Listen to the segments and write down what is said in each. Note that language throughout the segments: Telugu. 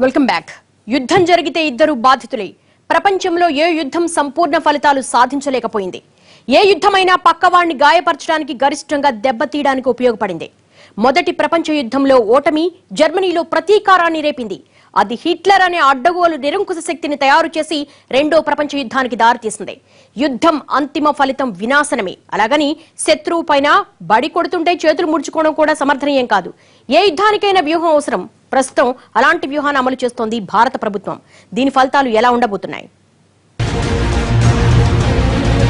Welcome back. యుద్ధం జరిగితే ఇద్దరు బాధితులే. ప్రపంచంలో ఏ యుద్ధం సంపూర్ణ ఫలితాలు సాధించలేకపోయింది. ఏ యుద్ధమైనా పక్కవాడిని గాయపరచడానికి గరిష్టంగా దెబ్బతీయడానికి ఉపయోగపడింది. మొదటి ప్రపంచ యుద్ధంలో ఓటమి జర్మనీలో ప్రతీకారాన్ని రేపింది. అది హిట్లర్ అనే అడ్డగోలు నిరంకుశ శక్తిని తయారు చేసి రెండో ప్రపంచ యుద్ధానికి దారితీసింది. యుద్ధం అంతిమ ఫలితం వినాశనమే. అలాగని శత్రువు పైన బడి కొడుతుంటే చేతులు ముడుచుకోవడం కూడా సమర్థనీయం కాదు. ఏ యుద్ధానికైనా వ్యూహం అవసరం. ప్రస్తుతం అలాంటి వ్యూహాన్ని అమలు చేస్తోంది భారత ప్రభుత్వం. దీని ఫలితాలు ఎలా ఉండబోతున్నాయి?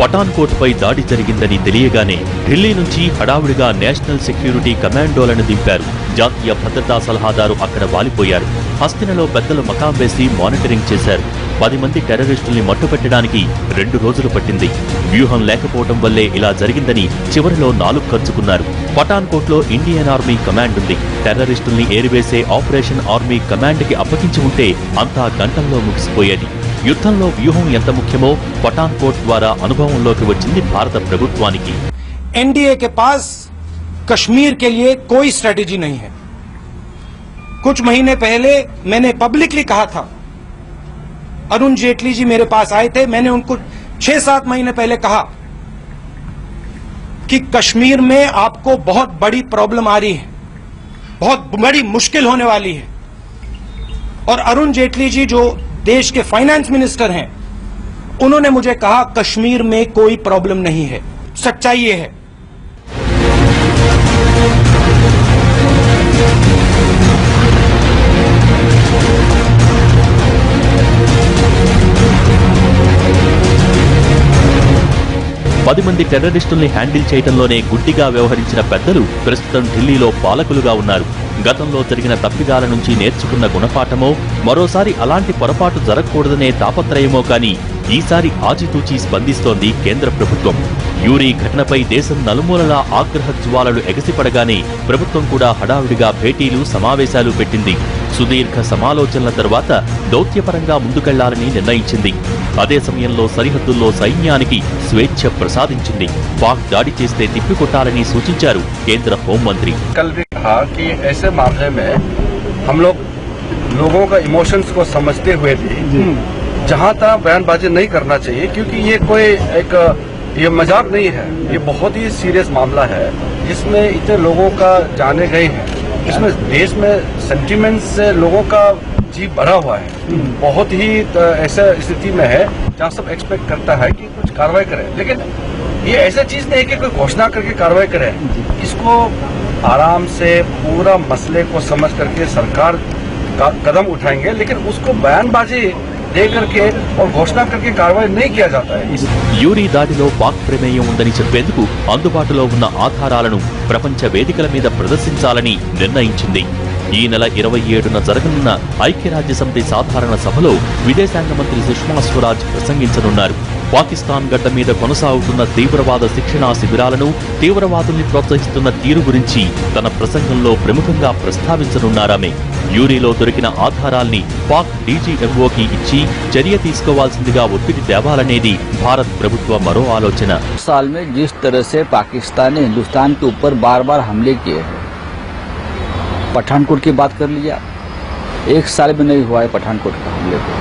పఠాన్కోట్ పై దాడి జరిగిందని తెలియగానే ఢిల్లీ నుంచి హడావుడిగా నేషనల్ సెక్యూరిటీ కమాండోలను దింపారు. జాతీయ భద్రతా సలహాదారు అక్కడ వాలిపోయారు. హస్తినలో పెద్దలు మకాం వేసి మానిటరింగ్ చేశారు. 10 మంది టెర్రరిస్టుల్ని మట్టుపెట్టడానికి 2 రోజులు పట్టింది. వ్యూహం లేకపోవడం వల్లే ఇలా జరిగిందని చివరిలో 4 ఖర్చుకున్నారు. పఠాన్కోట్లో ఇండియన్ ఆర్మీ కమాండ్ ఉంది. టెర్రరిస్టుల్ని ఏరివేసే ఆపరేషన్ ఆర్మీ కమాండ్ కి అప్పగించి ఉంటే అంతా గంటల్లో ముగిసిపోయేది. యుద్ధంలో వ్యూహం ఎంత ముఖ్యమో పఠాన్కోట్ ద్వారా అనుభవంలోకి వచ్చింది భారత ప్రభుత్వానికి. एनडीए के पास कश्मीर के लिए कोई स्ट्रेटेजी नहीं है. कुछ महीने पहले मैंने पब्लिकली कहा था, अरुण जेटली जी मेरे पास आए थे, मैंने उनको 6-7 महीने पहले कहा कि कश्मीर में आपको बहुत बड़ी प्रॉब्लम आ रही है, बहुत बड़ी मुश्किल होने वाली है. और अरुण जेटली जी जो देश के फाइनेंस मिनिस्टर हैं, उन्होंने मुझे कहा कश्मीर में कोई प्रॉब्लम नहीं है. सच्चाई ये है. పది మంది టెర్రరిస్టుల్ని హ్యాండిల్ చేయడంలోనే గుడ్డిగా వ్యవహరించిన పెద్దలు ప్రస్తుతం ఢిల్లీలో పాలకులుగా ఉన్నారు. గతంలో జరిగిన తప్పిదాల నుంచి నేర్చుకున్న గుణపాఠమో, మరోసారి అలాంటి పొరపాటు జరగకూడదనే తాపత్రయమో కానీ ఈసారి ఆచితూచి స్పందిస్తోంది కేంద్ర ప్రభుత్వం. యూరీ ఘటనపై దేశం నలుమూలలా ఆగ్రహ జ్వాలలు ఎగసిపడగానే ప్రభుత్వం కూడా హడావుడిగా భేటీలు, సమావేశాలు పెట్టింది. సుదీర్ఘ సమాలోచనల తర్వాత దౌత్యపరంగా ముందుకెళ్లాలని నిర్ణయించింది. అదే సమయంలో సరిహద్దుల్లో సైన్యానికి స్వేచ్ఛ ప్రసాదించింది. పాక్ దాడి చేస్తే తిప్పికొట్టాలని సూచించారు కేంద్ర హోంమంత్రి. समझते हुए भी जहां तक बयानबाजी नहीं करना चाहिए, क्योंकि ये कोई ये मजाक नहीं है, ये बहुत ही सीरियस मामला है जिसमें इतने लोगों का जाने गए हैं. इसमें देश में सेंटिमेंट से लोगों का जीव भरा हुआ है. बहुत ही ऐसा स्थिति में है जहां सब एक्सपेक्ट करता है कि कुछ कार्रवाई करें, लेकिन ये ऐसा चीज नहीं है कि कोई घोषणा करके कार्रवाई करे. इसको आराम से पूरा मसले को समझ करके सरकार कदम उठाएंगे, लेकिन उसको बयानबाजी दे करके और घोषणा करके कार्रवाई नहीं किया जाता है. యూరీ దాడిలో పాక్ ప్రమేయం ఉందని చెప్పేందుకు అందుబాటులో ఉన్న ఆధారాలను ప్రపంచ వేదికల మీద ప్రదర్శించాలని నిర్ణయించింది. ఈ నెల 27న జరగనున్న ఐక్యరాజ్యసమితి సాధారణ సభలో విదేశాంగ మంత్రి సుష్మా స్వరాజ్ ప్రసంగించనున్నారు. పాకిస్తాన్ గడ్డ మీద కొనసాగుతున్న తీవ్రవాద శిక్షణా శిబిరాలను, తీవ్రవాదుల్ని ప్రోత్సహిస్తున్న తీరు గురించి తన ప్రసంగంలో ప్రముఖంగా ప్రస్తావించనున్నారామె. యూరీలో దొరికిన ఆధారాల్ని పాక్ డీజీఎంఓకి ఇచ్చి చర్య తీసుకోవాల్సిందిగా ఒత్తిడి తేవాలనేది భారత్ ప్రభుత్వ మరో ఆలోచన. साल में जिस तरह से पाकिस्तान ने हिंदुस्तान के ऊपर बार बार हमले किए हैं, पठानकोट की बात कर लिया, 1 साल में नहीं हुआ है पठानकोट का हमले को,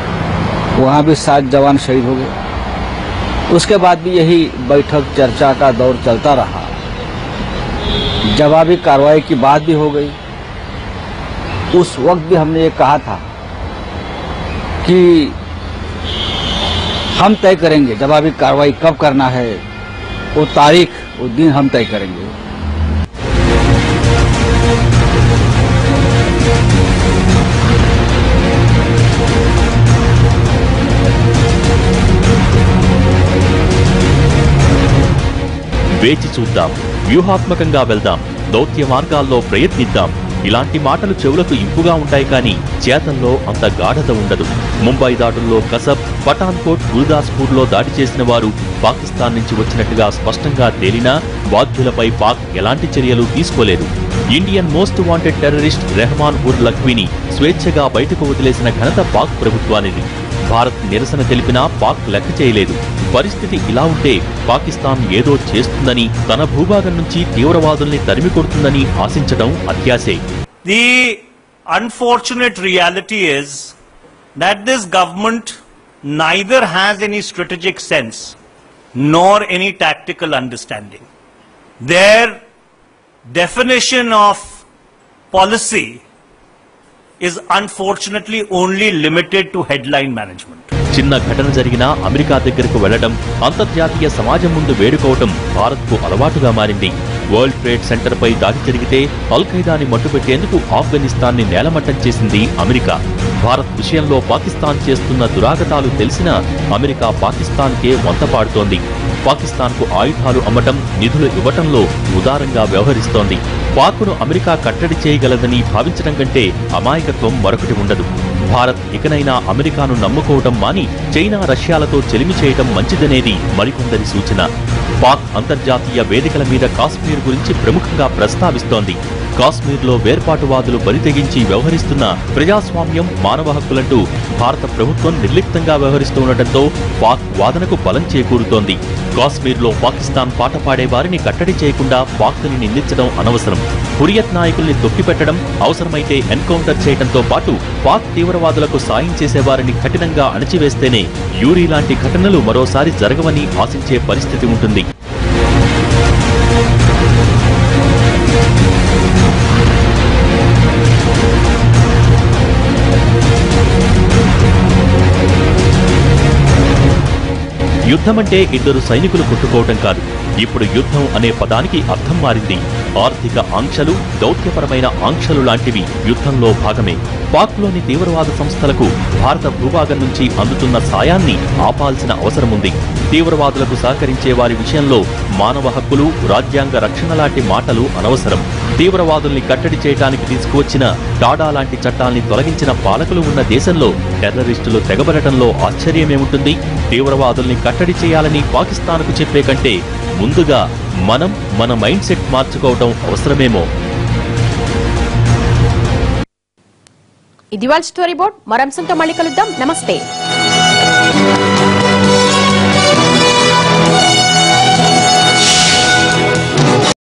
वहाँ भी 7 जवान शहीद हो गए. उसके बाद भी यही बैठक चर्चा का दौर चलता रहा. जवाबी कार्रवाई की बात भी हो गई. उस वक्त भी हमने ये कहा था कि हम तय करेंगे जवाबी कार्रवाई कब करना है, वो तारीख, वो दिन हम तय करेंगे. వేచి చూద్దాం, వ్యూహాత్మకంగా వెళ్దాం, దౌత్య మార్గాల్లో ప్రయత్నిద్దాం. ఇలాంటి మాటలు చెవులకు ఇంపుగా ఉంటాయి కానీ చేతల్లో అంత గాఢత ఉండదు. ముంబై దాడుల్లో కసబ్, పఠాన్కోట్, గురుదాస్పూర్లో దాడి చేసిన వారు పాకిస్తాన్ నుంచి వచ్చినట్టుగా స్పష్టంగా తేలినా బాధ్యులపై పాక్ ఎలాంటి చర్యలు తీసుకోలేదు. Indian most wanted terrorist Rehman ur లఖ్వీని స్వేచ్ఛగా బయటకు వదిలేసిన ఘనత పాక్ ప్రభుత్వానిది. భారత్ నిరసన తెలిపినా పాక్ లెక్క చేయలేదు. పరిస్థితి ఇలా ఉంటే పాకిస్తాన్ ఏదో చేస్తుందని, తన భూభాగం నుంచి తీవ్రవాదుల్ని తరిమి కొడుతుందని ఆశించడం అత్యాశే. unfortunate reality is that this government neither has any strategic sense nor any tactical understanding. Their definition of policy is unfortunately only limited to headline management. చిన్న ఘటన జరిగినా అమెరికా దగ్గరకు వెళ్లడం, అంతర్జాతీయ సమాజం ముందు వేడుకోవడం భారత్కు అలవాటుగా మారింది. వరల్డ్ ట్రేడ్ సెంటర్ పై దాడి జరిగితే అల్ ఖైదాని మట్టుపెట్టేందుకు ఆఫ్ఘనిస్తాన్ని నేలమట్టం చేసింది అమెరికా. భారత్ విషయంలో పాకిస్తాన్ చేస్తున్న దురాగతాలు తెలిసినా అమెరికా పాకిస్తాన్కే వంతపాడుతోంది. పాకిస్తాన్కు ఆయుధాలు అమ్మటం, నిధులు ఇవ్వటంలో ఉదారంగా వ్యవహరిస్తోంది. పాక్ను అమెరికా కట్టడి చేయగలదని భావించడం కంటే అమాయకత్వం మరొకటి ఉండదు. భారత్ ఇకనైనా అమెరికాను నమ్ముకోవటం మాని చైనా, రష్యాలతో చెలిమి చేయటం మంచిదనేది మరికొందరి సూచన. పాక్ అంతర్జాతీయ వేదికల మీద కాశ్మీర్ గురించి ప్రముఖంగా ప్రస్తావిస్తోంది. కాశ్మీర్లో వేర్పాటువాదులు బరితెగించి వ్యవహరిస్తున్న ప్రజాస్వామ్యం, మానవ హక్కులంటూ భారత ప్రభుత్వం నిర్లిప్తంగా వ్యవహరిస్తుండటంతో పాక్ వాదనకు బలం చేకూరుతోంది. కాశ్మీర్లో పాకిస్తాన్ పాట పాడే వారిని కట్టడి చేయకుండా పాక్ని నిందించడం అనవసరం. హురియత్ నాయకుల్ని తొక్కిపెట్టడం, అవసరమైతే ఎన్కౌంటర్ చేయడంతో పాటు పాక్ తీవ్రవాదులకు సాయం చేసేవారిని కఠినంగా అణచివేస్తేనే యూరీ లాంటి ఘటనలు మరోసారి జరగవని ఆశించే పరిస్థితి ఉంటుంది. యుద్ధమంటే ఇద్దరు సైనికులు కొట్టుకోవటం కాదు. ఇప్పుడు యుద్ధం అనే పదానికి అర్థం మారింది. ఆర్థిక ఆంక్షలు, దౌత్యపరమైన ఆంక్షలు లాంటివి యుద్ధంలో భాగమే. పాక్లోని తీవ్రవాద సంస్థలకు భారత భూభాగం నుంచి అందుతున్న సాయాన్ని ఆపాల్సిన అవసరముంది. తీవ్రవాదులకు సహకరించే వారి విషయంలో మానవ హక్కులు, రాజ్యాంగ రక్షణ లాంటి మాటలు అనవసరం. తీవ్రవాదుల్ని కట్టడి చేయడానికి తీసుకువచ్చిన టాడా లాంటి చట్టాల్ని తొలగించిన పాలకులు ఉన్న దేశంలో టెర్రరిస్టులు తెగబడటంలో ఆశ్చర్యమేముంటుంది? తీవ్రవాదుల్ని కట్టడి చేయాలని పాకిస్తాన్కు చెప్పే కంటే ముందుగా మనం మన మైండ్ సెట్ మార్చుకోవడం అవసరమేమో. ఇది వాళ్ళ స్టోరీ బోర్డ్. మరో అంశంతో మళ్ళీ కలుద్దాం. నమస్తే.